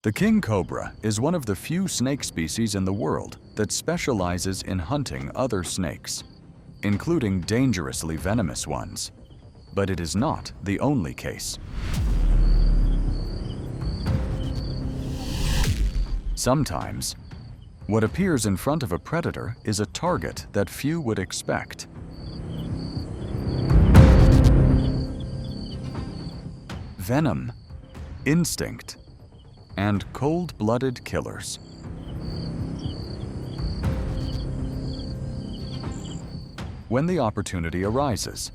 The king cobra is one of the few snake species in the world that specializes in hunting other snakes, including dangerously venomous ones. But it is not the only case. Sometimes, what appears in front of a predator is a target that few would expect. Venom, instinct, and cold-blooded killers. When the opportunity arises,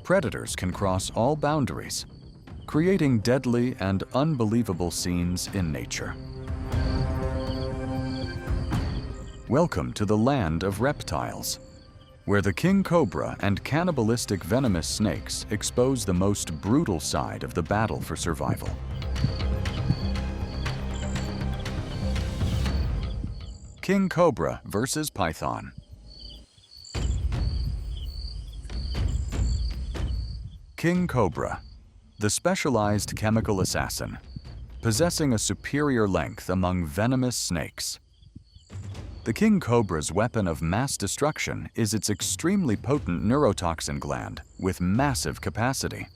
predators can cross all boundaries, creating deadly and unbelievable scenes in nature. Welcome to the land of reptiles, where the king cobra and cannibalistic venomous snakes expose the most brutal side of the battle for survival. King cobra versus python. King cobra, the specialized chemical assassin, possessing a superior length among venomous snakes. The king cobra's weapon of mass destruction is its extremely potent neurotoxin gland with massive capacity.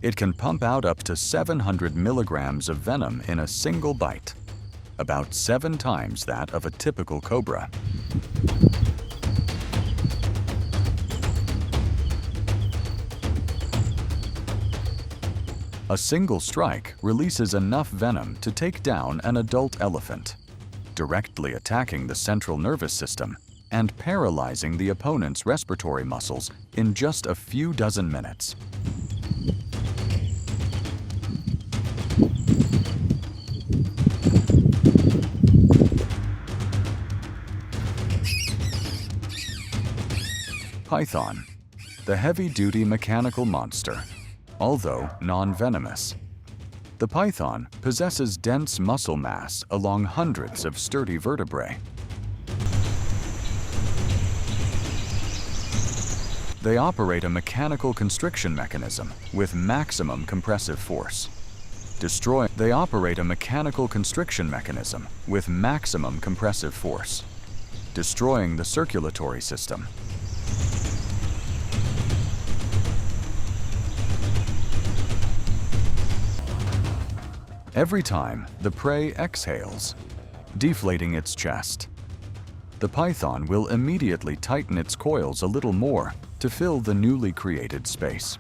It can pump out up to 700 milligrams of venom in a single bite, about 7 times that of a typical cobra. A single strike releases enough venom to take down an adult elephant, directly attacking the central nervous system and paralyzing the opponent's respiratory muscles in just a few dozen minutes. Python, the heavy-duty mechanical monster, although non-venomous. The python possesses dense muscle mass along hundreds of sturdy vertebrae. They operate a mechanical constriction mechanism with maximum compressive force. They operate a mechanical constriction mechanism with maximum compressive force, destroying the circulatory system. Every time the prey exhales, deflating its chest, the python will immediately tighten its coils a little more to fill the newly created space.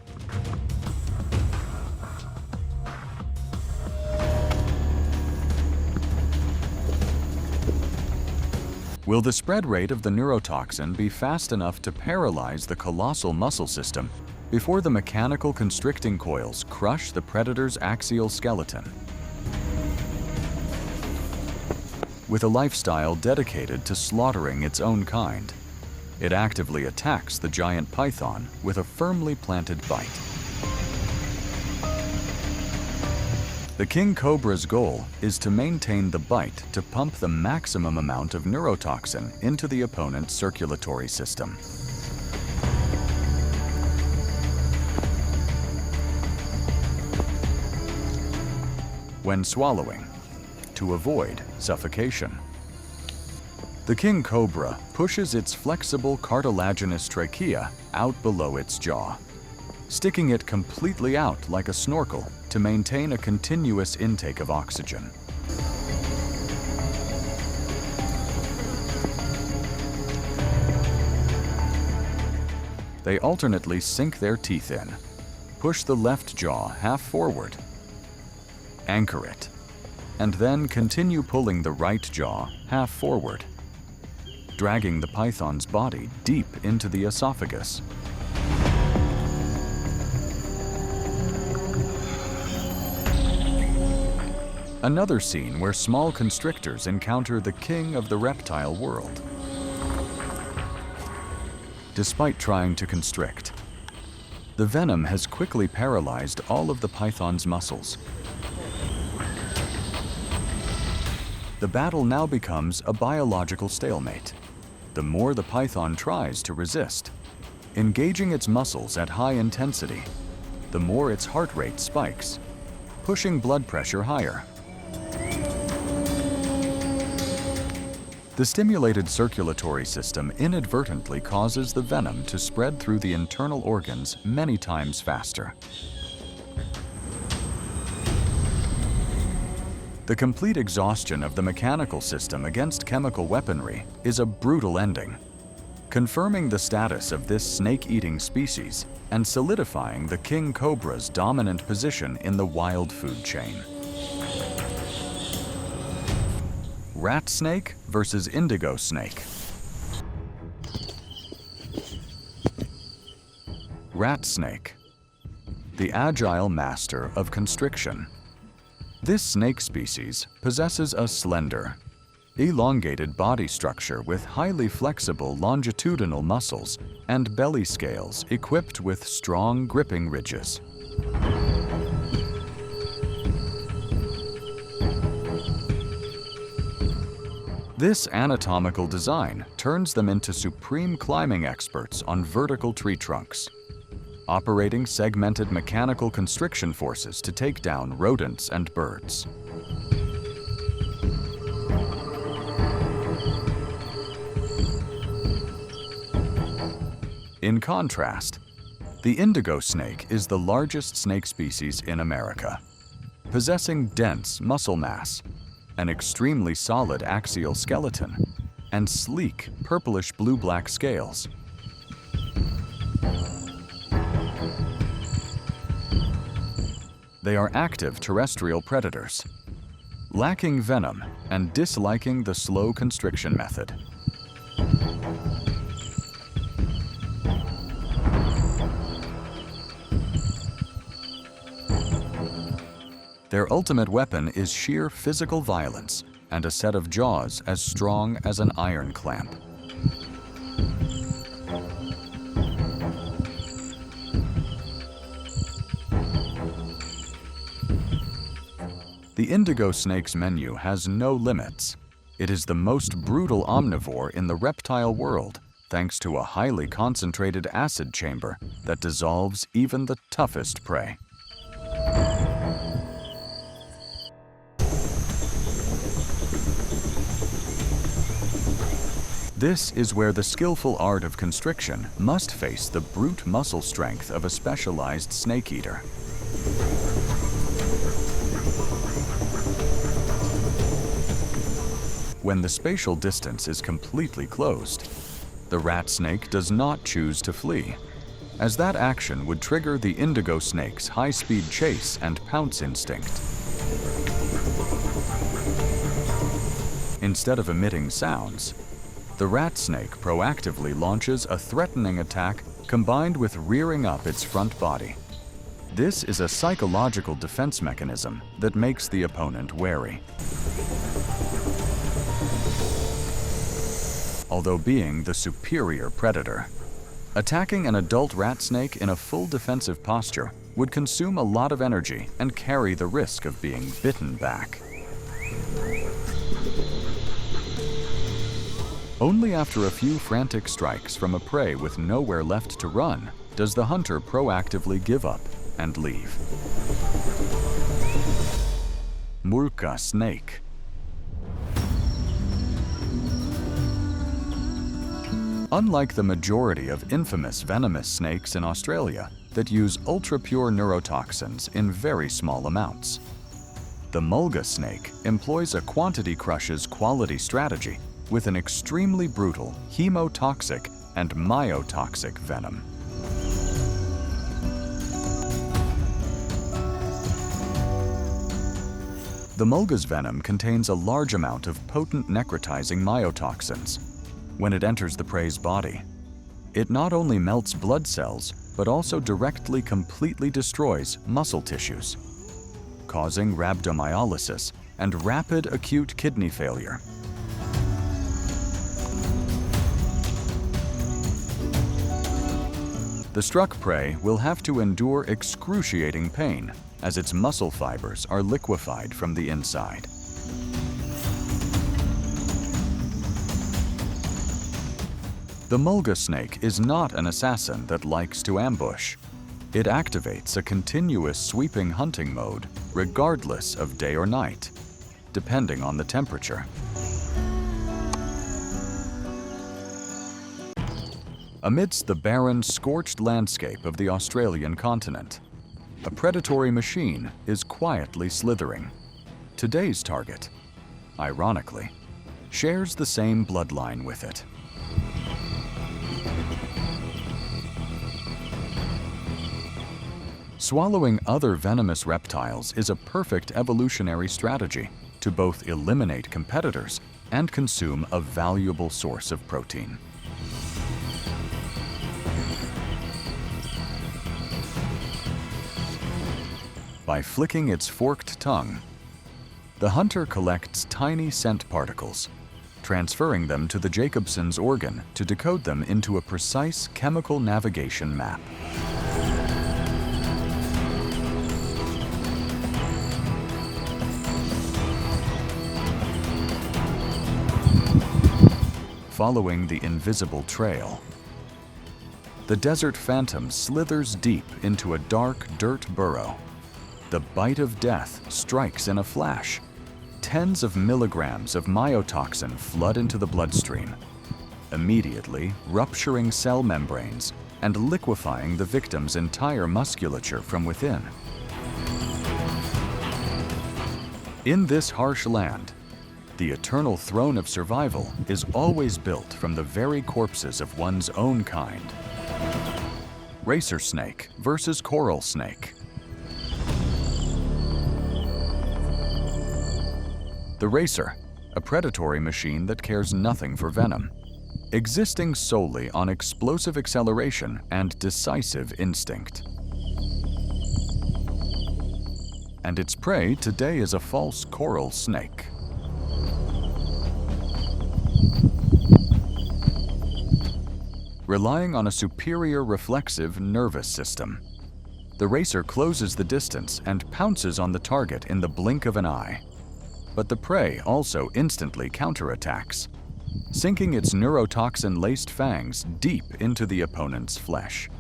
Will the spread rate of the neurotoxin be fast enough to paralyze the colossal muscle system before the mechanical constricting coils crush the predator's axial skeleton? With a lifestyle dedicated to slaughtering its own kind, it actively attacks the giant python with a firmly planted bite. The king cobra's goal is to maintain the bite to pump the maximum amount of neurotoxin into the opponent's circulatory system. When swallowing, to avoid suffocation, the king cobra pushes its flexible cartilaginous trachea out below its jaw, sticking it completely out like a snorkel to maintain a continuous intake of oxygen. They alternately sink their teeth in, push the left jaw half forward, anchor it, and then continue pulling the right jaw half forward, dragging the python's body deep into the esophagus. Another scene where small constrictors encounter the king of the reptile world. Despite trying to constrict, the venom has quickly paralyzed all of the python's muscles. The battle now becomes a biological stalemate. the more the python tries to resist. Engaging its muscles at high intensity, the more its heart rate spikes, pushing blood pressure higher. The stimulated circulatory system inadvertently causes the venom to spread through the internal organs many times faster. The complete exhaustion of the mechanical system against chemical weaponry is a brutal ending, confirming the status of this snake-eating species and solidifying the king cobra's dominant position in the wild food chain. Rat snake versus indigo snake. Rat snake, the agile master of constriction. This snake species possesses a slender, elongated body structure with highly flexible longitudinal muscles and belly scales equipped with strong gripping ridges. This anatomical design turns them into supreme climbing experts on vertical tree trunks, operating segmented mechanical constriction forces to take down rodents and birds. In contrast, the indigo snake is the largest snake species in America, possessing dense muscle mass, an extremely solid axial skeleton, and sleek purplish blue-black scales. They are active terrestrial predators, lacking venom and disliking the slow constriction method. Their ultimate weapon is sheer physical violence and a set of jaws as strong as an iron clamp. The indigo snake's menu has no limits. It is the most brutal omnivore in the reptile world, thanks to a highly concentrated acid chamber that dissolves even the toughest prey. This is where the skillful art of constriction must face the brute muscle strength of a specialized snake eater. When the spatial distance is completely closed, the rat snake does not choose to flee, as that action would trigger the indigo snake's high-speed chase and pounce instinct. Instead of emitting sounds, the rat snake proactively launches a threatening attack combined with rearing up its front body. This is a psychological defense mechanism that makes the opponent wary. Although being the superior predator, attacking an adult rat snake in a full defensive posture would consume a lot of energy and carry the risk of being bitten back. Only after a few frantic strikes from a prey with nowhere left to run does the hunter proactively give up and leave. Mulga snake. Unlike the majority of infamous venomous snakes in Australia that use ultra-pure neurotoxins in very small amounts, the mulga snake employs a quantity crushes quality strategy with an extremely brutal hemotoxic and myotoxic venom. The mulga's venom contains a large amount of potent necrotizing myotoxins. When it enters the prey's body, it not only melts blood cells, but also directly completely destroys muscle tissues, causing rhabdomyolysis and rapid acute kidney failure. The struck prey will have to endure excruciating pain as its muscle fibers are liquefied from the inside. The mulga snake is not an assassin that likes to ambush. It activates a continuous sweeping hunting mode, regardless of day or night, depending on the temperature. Amidst the barren, scorched landscape of the Australian continent, a predatory machine is quietly slithering. Today's target, ironically, shares the same bloodline with it. Swallowing other venomous reptiles is a perfect evolutionary strategy to both eliminate competitors and consume a valuable source of protein. By flicking its forked tongue, the hunter collects tiny scent particles, transferring them to the Jacobson's organ to decode them into a precise chemical navigation map. Following the invisible trail, the desert phantom slithers deep into a dark dirt burrow. The bite of death strikes in a flash. Tens of milligrams of myotoxin flood into the bloodstream, immediately rupturing cell membranes and liquefying the victim's entire musculature from within. In this harsh land, the eternal throne of survival is always built from the very corpses of one's own kind. Racer snake versus coral snake. The racer, a predatory machine that cares nothing for venom, existing solely on explosive acceleration and decisive instinct. And its prey today is a false coral snake. Relying on a superior reflexive nervous system, the racer closes the distance and pounces on the target in the blink of an eye. But the prey also instantly counterattacks, sinking its neurotoxin-laced fangs deep into the opponent's flesh.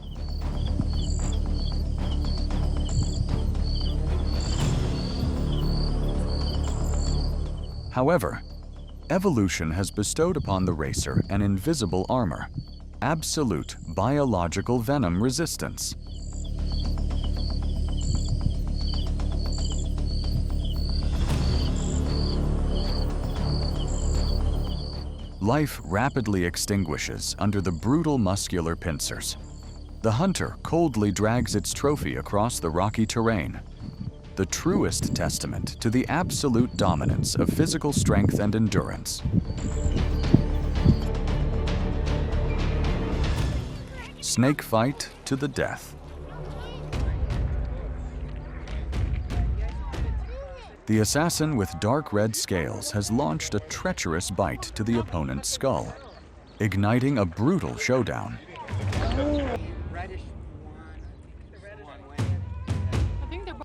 However, evolution has bestowed upon the racer an invisible armor, absolute biological venom resistance. Life rapidly extinguishes under the brutal muscular pincers. The hunter coldly drags its trophy across the rocky terrain, the truest testament to the absolute dominance of physical strength and endurance. Snake fight to the death. The assassin with dark red scales has launched a treacherous bite to the opponent's skull, igniting a brutal showdown.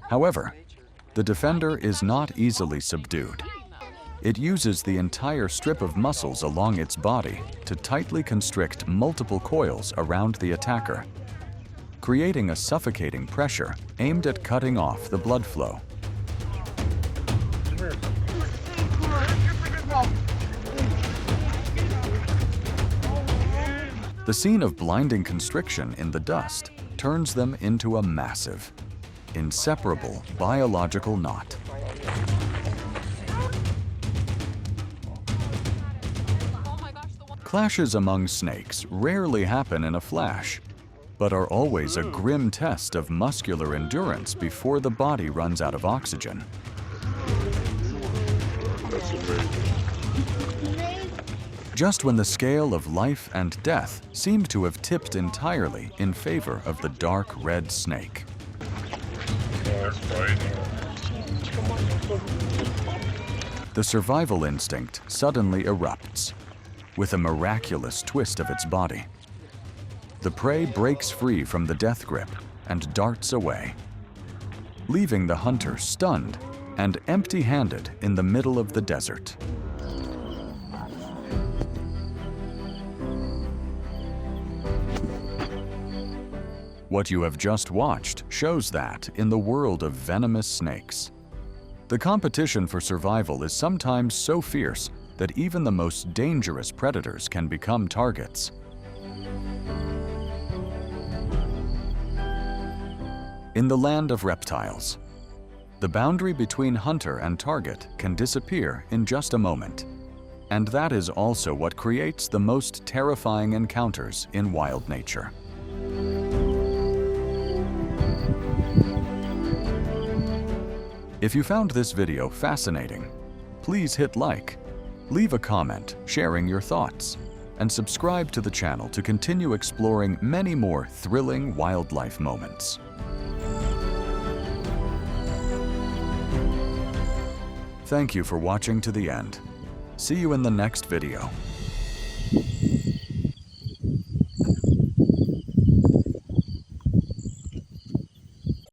However, the defender is not easily subdued. It uses the entire strip of muscles along its body to tightly constrict multiple coils around the attacker, creating a suffocating pressure aimed at cutting off the blood flow. The scene of blinding constriction in the dust turns them into a massive, inseparable biological knot. Clashes among snakes rarely happen in a flash, but are always a grim test of muscular endurance before the body runs out of oxygen. Just when the scale of life and death seemed to have tipped entirely in favor of the dark red snake. The survival instinct suddenly erupts, with a miraculous twist of its body. The prey breaks free from the death grip and darts away, leaving the hunter stunned and empty-handed in the middle of the desert. What you have just watched shows that in the world of venomous snakes, the competition for survival is sometimes so fierce that even the most dangerous predators can become targets. In the land of reptiles, the boundary between hunter and target can disappear in just a moment. And that is also what creates the most terrifying encounters in wild nature. If you found this video fascinating, please hit like, leave a comment sharing your thoughts, and subscribe to the channel to continue exploring many more thrilling wildlife moments. Thank you for watching to the end. See you in the next video.